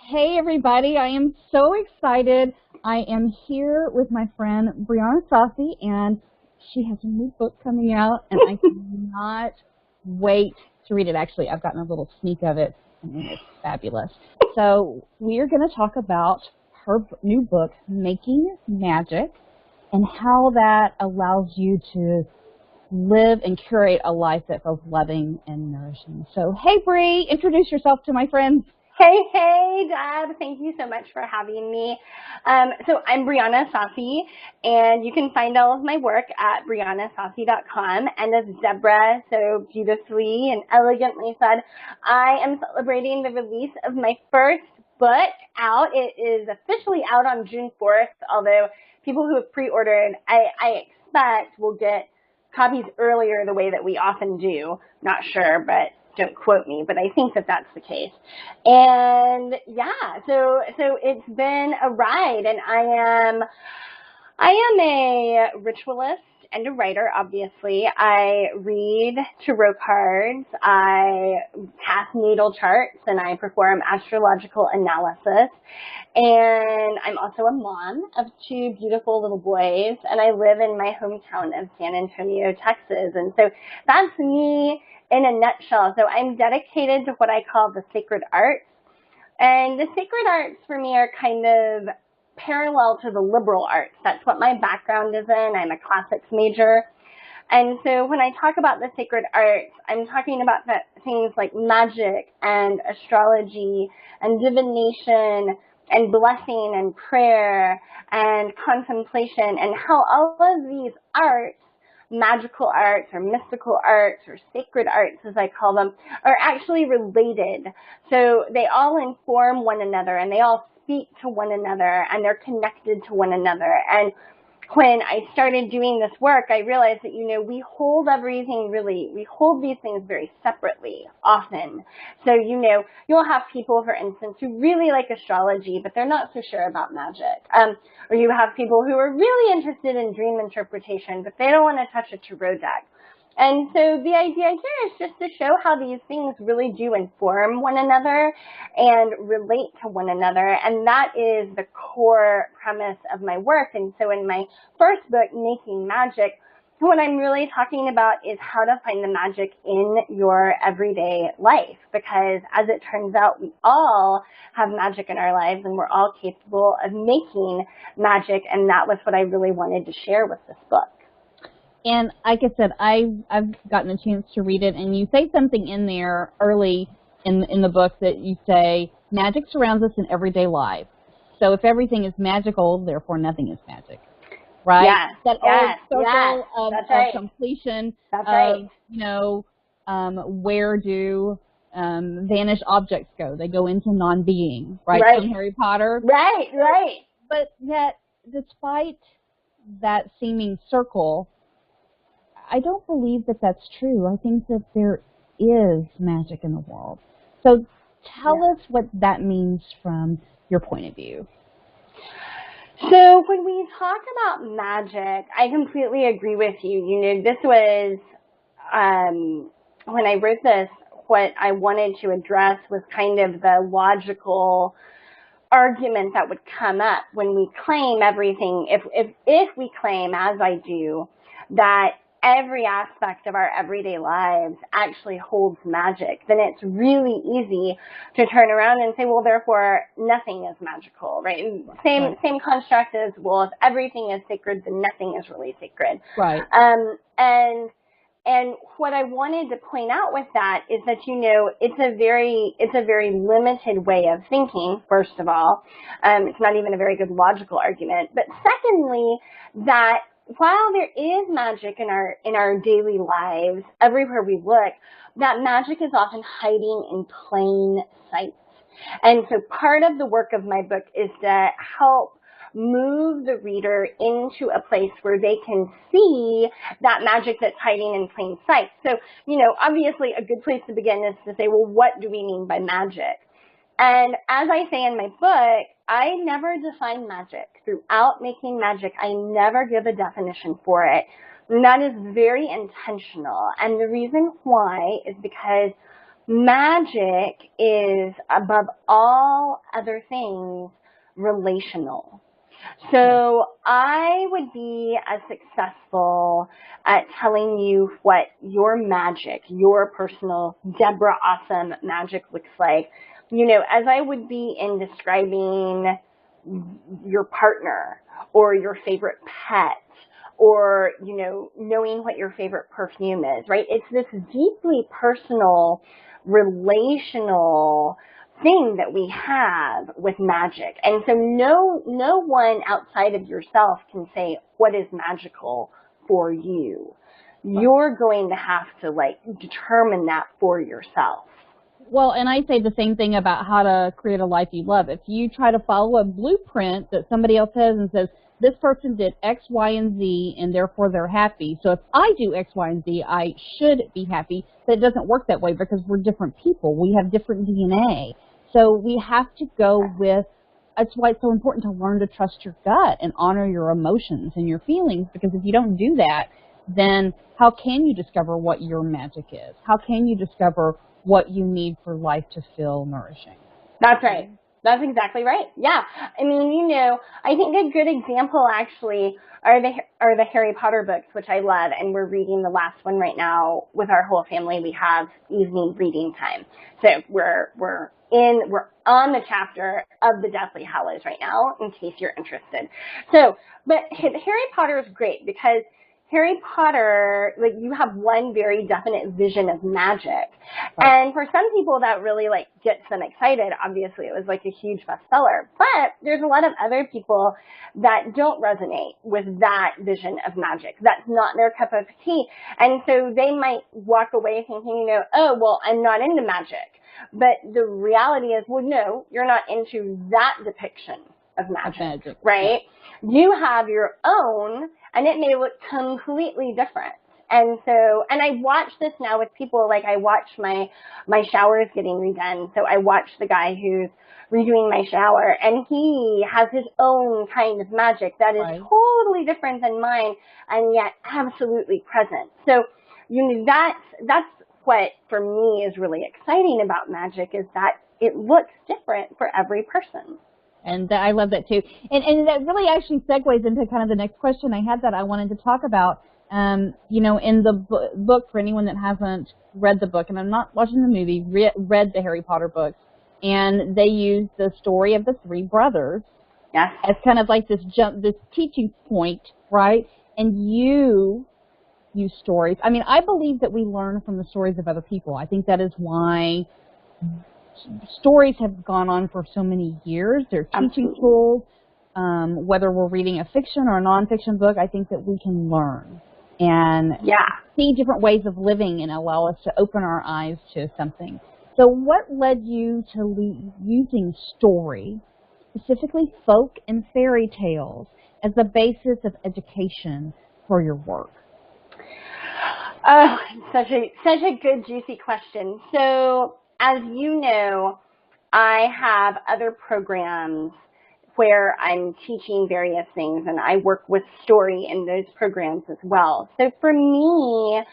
Hey everybody, I am so excited. I am here with my friend Briana Saussy, and she has a new book coming out, and I cannot wait to read it. Actually, I've gotten a little sneak of it, and it's fabulous. So we are going to talk about her new book, Making Magic, and how that allows you to live and curate a life that feels loving and nourishing. So, hey Bri, introduce yourself to my friends. Hey, Deb. Thank you so much for having me. So I'm Briana Saussy, and you can find all of my work at brianasaussy.com. And as Deborah so beautifully and elegantly said, I am celebrating the release of my first book out. It is officially out on June 4th, although people who have pre-ordered, I expect will get copies earlier the way that we often do. Not sure, but don't quote me, but I think that that's the case. And yeah, so it's been a ride, and I am a ritualist and a writer, obviously. I read tarot cards, I cast natal charts, and I perform astrological analysis. And I'm also a mom of two beautiful little boys, and I live in my hometown of San Antonio, Texas. And so that's me in a nutshell. So I'm dedicated to what I call the sacred arts. And the sacred arts for me are kind of parallel to the liberal arts. That's what my background is in. I'm a classics major. And so when I talk about the sacred arts, I'm talking about things like magic and astrology and divination and blessing and prayer and contemplation, and how all of these arts, magical arts or mystical arts or sacred arts as I call them, are actually related. So they all inform one another, and they all speak to one another, and they're connected to one another. And when I started doing this work, I realized that, we hold we hold these things very separately often. So, you'll have people, for instance, who really like astrology, but they're not so sure about magic. Or you have people who are really interested in dream interpretation, but they don't want to touch a tarot deck. And so the idea here is just to show how these things really do inform one another and relate to one another. And that is the core premise of my work. And so in my first book, Making Magic, what I'm really talking about is how to find the magic in your everyday life. Because as it turns out, we all have magic in our lives, and we're all capable of making magic. And that was what I really wanted to share with this book. And like I said, I've gotten a chance to read it, and you say something in there early in the book that you say, magic surrounds us in everyday life. So if everything is magical, therefore nothing is magic, right? Yes, that yes, old circle yes, of right. completion That's of, right. Where do vanished objects go? They go into non-being, right? From Harry Potter. Right. But yet, despite that seeming circle, I don't believe that that's true. I think that there is magic in the world. So tell us what that means from your point of view. So when we talk about magic, I completely agree with you. This was, when I wrote this, what I wanted to address was kind of the logical argument that would come up when we claim everything. If we claim, as I do, that every aspect of our everyday lives actually holds magic, then it's really easy to turn around and say, well, therefore nothing is magical, right? Same construct as, well, if everything is sacred, then nothing is really sacred. Right. And what I wanted to point out with that is that, it's a very limited way of thinking, first of all. It's not even a very good logical argument. But secondly, that while there is magic in our daily lives, everywhere we look, that magic is often hiding in plain sight. And so part of the work of my book is to help move the reader into a place where they can see that magic that's hiding in plain sight. So, obviously a good place to begin is to say, well, what do we mean by magic? And as I say in my book, I never define magic. Throughout Making Magic, I never give a definition for it. And that is very intentional. And the reason why is because magic is, above all other things, relational. So I would be as successful at telling you what your magic, your personal Deborah awesome magic looks like, as I would be in describing your partner or your favorite pet or, knowing what your favorite perfume is, right? It's this deeply personal, relational thing that we have with magic. And so no one outside of yourself can say what is magical for you. You're going to have to determine that for yourself. Well, and I say the same thing about how to create a life you love. If you try to follow a blueprint that somebody else has and says, this person did X, Y, and Z, and therefore they're happy. So if I do X, Y, and Z, I should be happy. But it doesn't work that way because we're different people. We have different DNA. So we have to go with, that's why it's so important to learn to trust your gut and honor your emotions and your feelings, because if you don't do that, then how can you discover what your magic is? How can you discover what you need for life to feel nourishing? That's right. That's exactly right. Yeah. I mean, I think a good example actually are the Harry Potter books, which I love, and we're reading the last one right now with our whole family. We have evening reading time. So we're on the chapter of the Deathly Hallows right now, in case you're interested. So, but Harry Potter is great because Harry Potter, you have one very definite vision of magic. Right. And for some people that really gets them excited. Obviously it was a huge bestseller, but there's a lot of other people that don't resonate with that vision of magic. That's not their cup of tea. And so they might walk away thinking, oh, well, I'm not into magic. But the reality is, well, no, you're not into that depiction of magic. Right? Yeah. You have your own, and it may look completely different. And so, and I watch this now with people, I watch my showers getting redone. So I watch the guy who's redoing my shower, and he has his own kind of magic that is right. Totally different than mine, and yet absolutely present. So, that's what for me is really exciting about magic, is that it looks different for every person. And I love that too. And that really actually segues into kind of the next question I had that I wanted to talk about. In the book, for anyone that hasn't read the book, and I'm not watching the movie, read the Harry Potter books, and they use the story of the three brothers as kind of like this teaching point, right? And you use stories. I mean, I believe that we learn from the stories of other people. I think that is why stories have gone on for so many years. They're teaching tools. Whether we're reading a fiction or a nonfiction book, I think that we can learn and see different ways of living and allow us to open our eyes to something. So what led you to using story, specifically folk and fairy tales, as the basis of education for your work? Oh, such a good, juicy question. So, as you know, I have other programs where I'm teaching various things, and I work with story in those programs as well. So for me,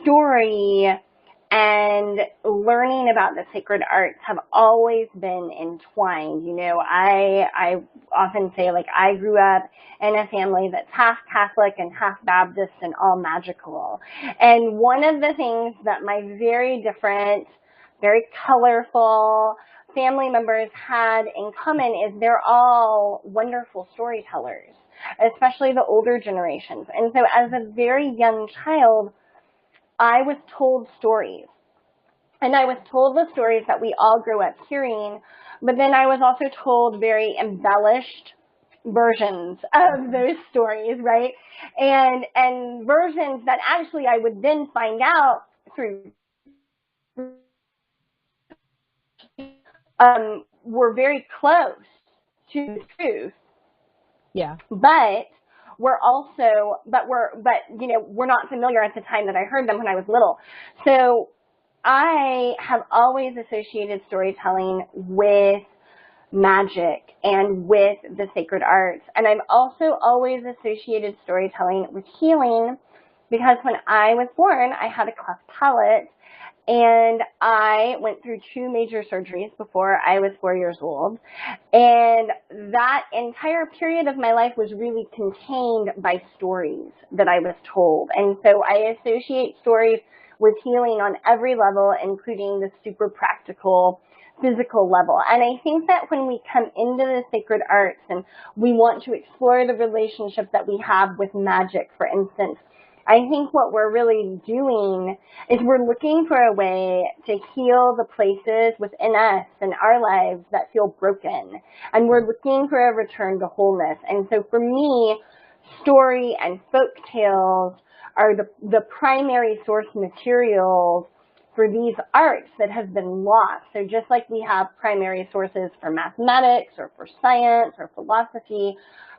story and learning about the sacred arts have always been entwined. I often say, I grew up in a family that's half Catholic and half Baptist and all magical. And one of the things that my very different, very colorful family members had in common is they're all wonderful storytellers, especially the older generations. And so as a very young child, I was told stories. And I was told the stories that we all grew up hearing, but then I was also told very embellished versions of those stories, right? And versions that actually I would then find out through were very close to the truth. Yeah. But we're not familiar at the time that I heard them when I was little. So I have always associated storytelling with magic and with the sacred arts. And I've also always associated storytelling with healing, because when I was born, I had a cleft palate. And I went through 2 major surgeries before I was 4 years old. And that entire period of my life was really contained by stories that I was told. And so I associate stories with healing on every level, including the super practical physical level. And I think that when we come into the sacred arts and we want to explore the relationship that we have with magic, for instance, I think what we're really doing is we're looking for a way to heal the places within us and our lives that feel broken. And we're looking for a return to wholeness. And so for me, story and folk tales are the primary source materials for these arts that have been lost. So just like we have primary sources for mathematics or for science or philosophy,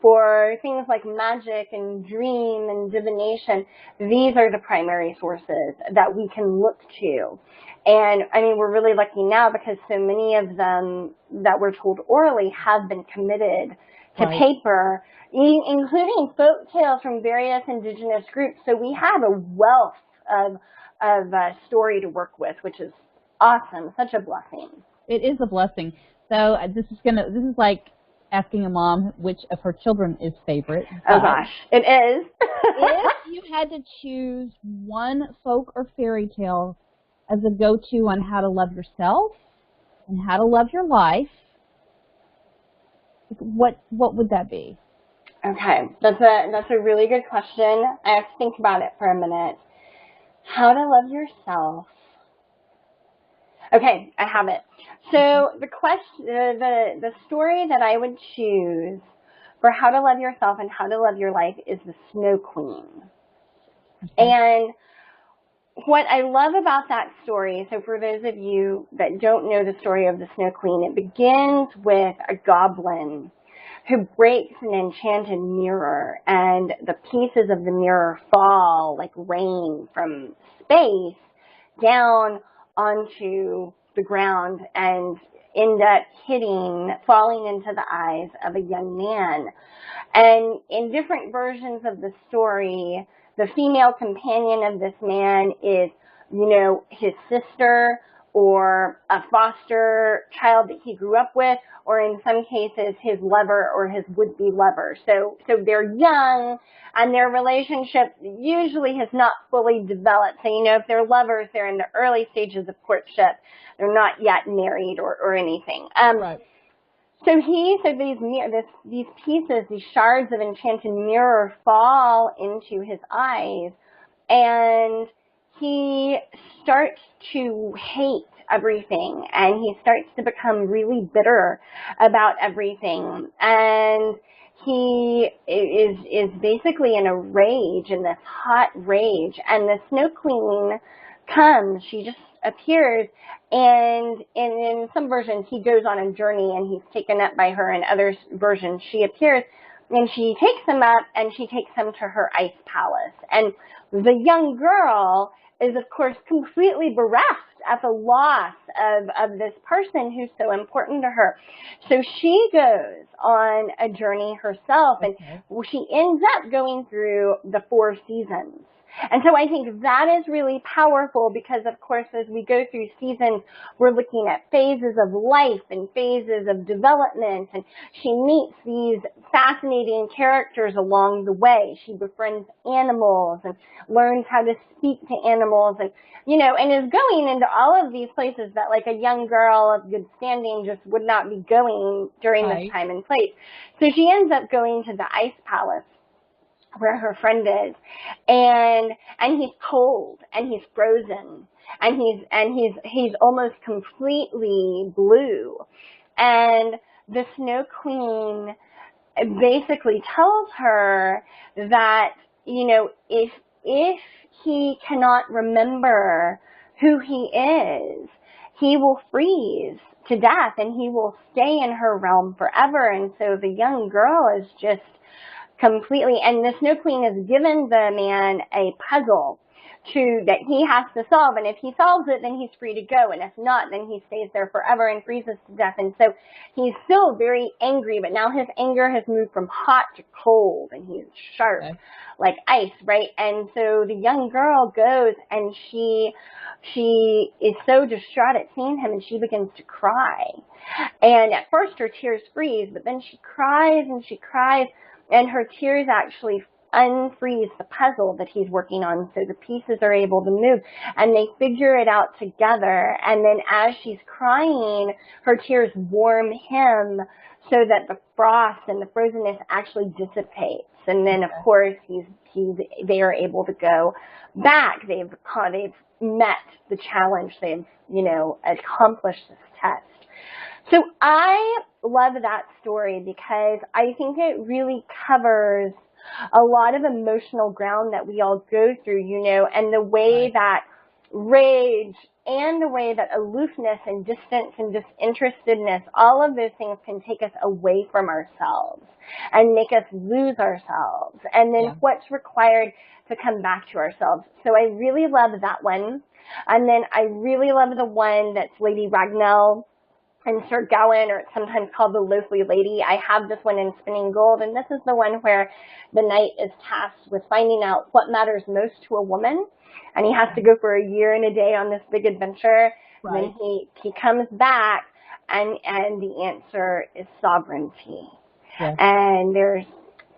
for things like magic and dream and divination, these are the primary sources that we can look to. And I mean, we're really lucky now because so many of them that we're told orally have been committed to paper, including folk tales from various indigenous groups. So we have a wealth of story to work with, which is awesome. Such a blessing. It is a blessing. So this is like asking a mom which of her children is favorite. Oh gosh, it is. If you had to choose one folk or fairy tale as a go-to on how to love yourself and how to love your life, what would that be? Okay, that's a really good question. I have to think about it for a minute. How to love yourself. Okay, I have it. So the story that I would choose for how to love yourself and how to love your life is the Snow Queen. Okay. And what I love about that story, so for those of you that don't know the story of the Snow Queen, it begins with a goblin who breaks an enchanted mirror, and the pieces of the mirror fall like rain from space down onto the ground and end up falling into the eyes of a young man. And in different versions of the story, the female companion of this man is, his sister or a foster child that he grew up with, or in some cases his lover or his would-be lover. So they're young, and their relationship usually has not fully developed. So, if they're lovers, they're in the early stages of courtship. They're not yet married or anything. Right. So these pieces, these shards of enchanted mirror fall into his eyes, and he starts to hate everything, and he starts to become really bitter about everything, and he is basically in a rage, in this hot rage, and the Snow Queen comes. She just appears, and in some versions he goes on a journey and he's taken up by her. In other versions she appears and she takes him up and she takes him to her ice palace. And the young girl is, of course, completely bereft at the loss of this person who's so important to her. So she goes on a journey herself, and she ends up going through the 4 seasons. And so I think that is really powerful because, of course, as we go through seasons, we're looking at phases of life and phases of development. And she meets these fascinating characters along the way. She befriends animals and learns how to speak to animals and is going into all of these places that like a young girl of good standing just would not be going during this time and place. So she ends up going to the ice palace where her friend is, and he's cold and he's frozen and he's almost completely blue, and the Snow Queen basically tells her that if he cannot remember who he is, he will freeze to death and he will stay in her realm forever. And so the young girl is just completely, and the Snow Queen has given the man a puzzle. that he has to solve. And if he solves it, then he's free to go. And if not, then he stays there forever and freezes to death. And so he's still very angry, but now his anger has moved from hot to cold, and he's sharp like ice, right? And so the young girl goes, and she is so distraught at seeing him, and she begins to cry. And at first her tears freeze, but then she cries and she cries, and her tears actually unfreeze the puzzle that he's working on, so the pieces are able to move, and they figure it out together. And then as she's crying, her tears warm him so that the frost and the frozenness actually dissipates. And then, of course, they are able to go back. They've met the challenge. They've, accomplished this test. So I love that story because I think it really covers a lot of emotional ground that we all go through, and the way that rage and the way that aloofness and distance and disinterestedness, all of those things can take us away from ourselves and make us lose ourselves. And then what's required to come back to ourselves. So I really love that one. And then I really love the one that's Lady Ragnell and Sir Gawain, or it's sometimes called the Loathly Lady. I have this one in Spinning Gold, and this is the one where the knight is tasked with finding out what matters most to a woman, and he has to go for a year and a day on this big adventure. Right. And then he comes back, and the answer is sovereignty. Yes. And there's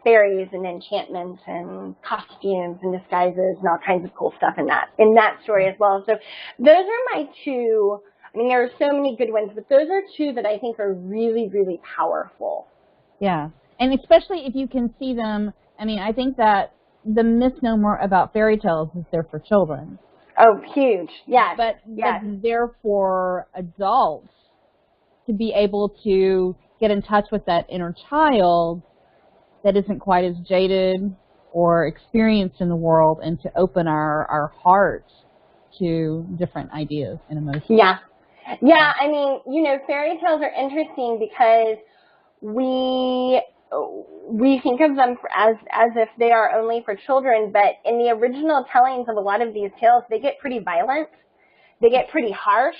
fairies and enchantments and costumes and disguises and all kinds of cool stuff in that story as well. So those are my two. I mean, there are so many good ones, but those are two that I think are really, really powerful. Yeah, and especially if you can see them. I mean, I think that the misnomer about fairy tales is they're for children. Oh, huge, yes. But they're for adults to be able to get in touch with that inner child that isn't quite as jaded or experienced in the world, and to open our hearts to different ideas and emotions. Yeah. Yeah, I mean, fairy tales are interesting because we think of them as if they are only for children, but in the original tellings of a lot of these tales, they get pretty violent, they get pretty harsh,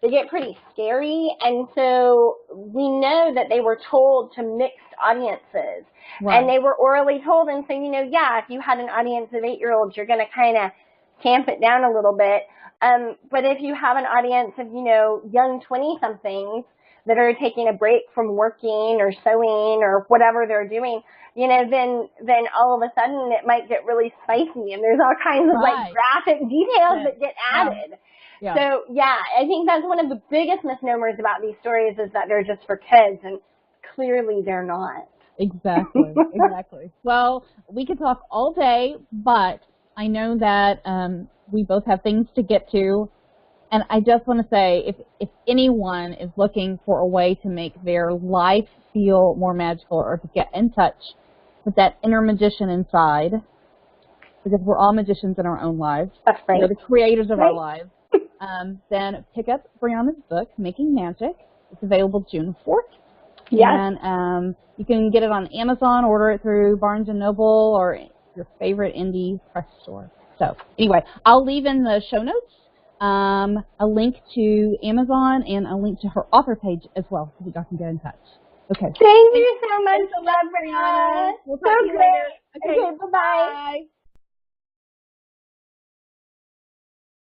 they get pretty scary, and so we know that they were told to mixed audiences, and they were orally told, and so, if you had an audience of 8-year-olds, you're going to kind of tamp it down a little bit. But if you have an audience of, young 20-somethings that are taking a break from working or sewing or whatever they're doing, then all of a sudden it might get really spicy, and there's all kinds of graphic details that get added. Yeah. So I think that's one of the biggest misnomers about these stories, is that they're just for kids, and clearly they're not. Exactly. Well, we could talk all day, but I know that we both have things to get to, and I just want to say, if anyone is looking for a way to make their life feel more magical, or to get in touch with that inner magician inside, because we're all magicians in our own lives, that's right. We're the creators of our lives, then pick up Briana's book, Making Magic. It's available June 4th. Yes. And you can get it on Amazon, order it through Barnes & Noble, or your favorite indie press store. So anyway, I'll leave in the show notes a link to Amazon and a link to her author page as well, so that y'all can get in touch. Okay. Thank you so much, Briana. We'll talk to you later. Okay, bye-bye. Bye.